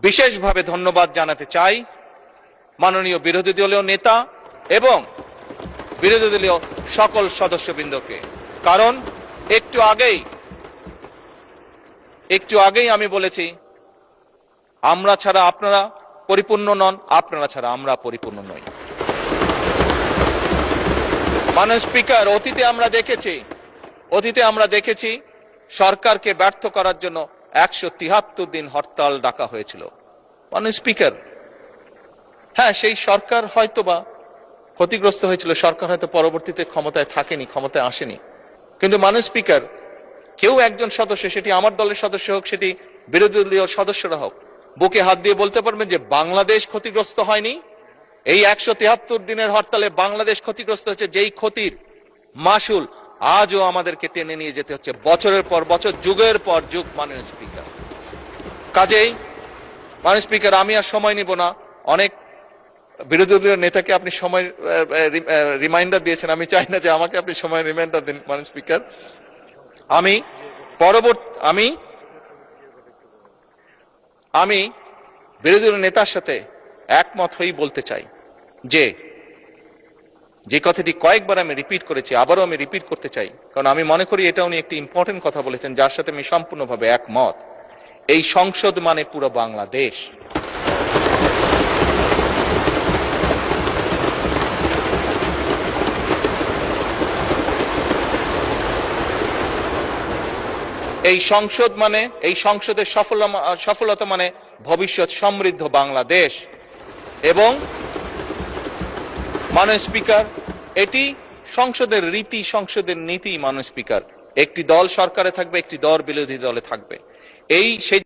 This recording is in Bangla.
বিশেষভাবে ধন্যবাদ জানাতে চাই মাননীয় বিরোধী দলীয় নেতা এবং বিরোধী দলীয় সকল সদস্যবৃন্দকে। কারণ একটু আগেই আমি বলেছি, আমরা ছাড়া আপনারা পরিপূর্ণ নন, আপনারা ছাড়া আমরা পরিপূর্ণ নই। মাননীয় স্পিকার, অতীতে আমরা দেখেছি সরকারকে ব্যর্থ করার জন্য 173 দিন হরতাল ডাকা হয়েছিল। মাননীয় স্পিকার, হ্যাঁ, সেই সরকার হয়তোবা ক্ষতিগ্রস্ত হয়েছিল, সরকার হয়তো পরবর্তীতে ক্ষমতায় আসেনি। কিন্তু মাননীয় স্পিকার, কেউ একজন সদস্য, সেটি আমার দলের সদস্য হোক, সেটি বিরোধী দলীয় সদস্যরা হোক, বুকে হাত দিয়ে বলতে পারবেন যে বাংলাদেশ ক্ষতিগ্রস্ত হয়নি? এই 173 দিনের হরতালে বাংলাদেশ ক্ষতিগ্রস্ত হচ্ছে, যেই ক্ষতির মাসুল আজও আমাদেরকে টেনে নিয়ে যেতে হচ্ছে বছরের পর বছর, যুগের পর যুগ। মাননীয় স্পিকার, কাজেই মাননীয় স্পিকার, আমি আর সময় নিব না। অনেক বিরোধী দলীয় নেতাকে আপনি সময় রিমাইন্ডার দিয়েছেন, আমি চাই না যে আমাকে আপনি সময় রিমাইন্ডার দিন। মাননীয় স্পিকার, আমি বিরোধী দলীয় নেতার সাথে একমত হয়েই বলতে চাই যে কথাটি কয়েকবার আমি রিপিট করেছি, আবারও আমি রিপিট করতে চাই, কারণ আমি মনে করি এটা উনি একটি ইম্পর্টেন্ট কথা বলেছেন, যার সাথে আমি সম্পূর্ণভাবে একমত। এই সংসদ মানে পুরো বাংলাদেশ। এই সংসদের সফলতা মানে ভবিষ্যৎ সমৃদ্ধ বাংলাদেশ। এবং মাননীয় স্পিকার, এটি সংসদের রীতি, সংসদের নীতি। মাননীয় স্পিকার, একটি দল সরকারে থাকবে, একটি দল বিরোধী দলে থাকবে। সেই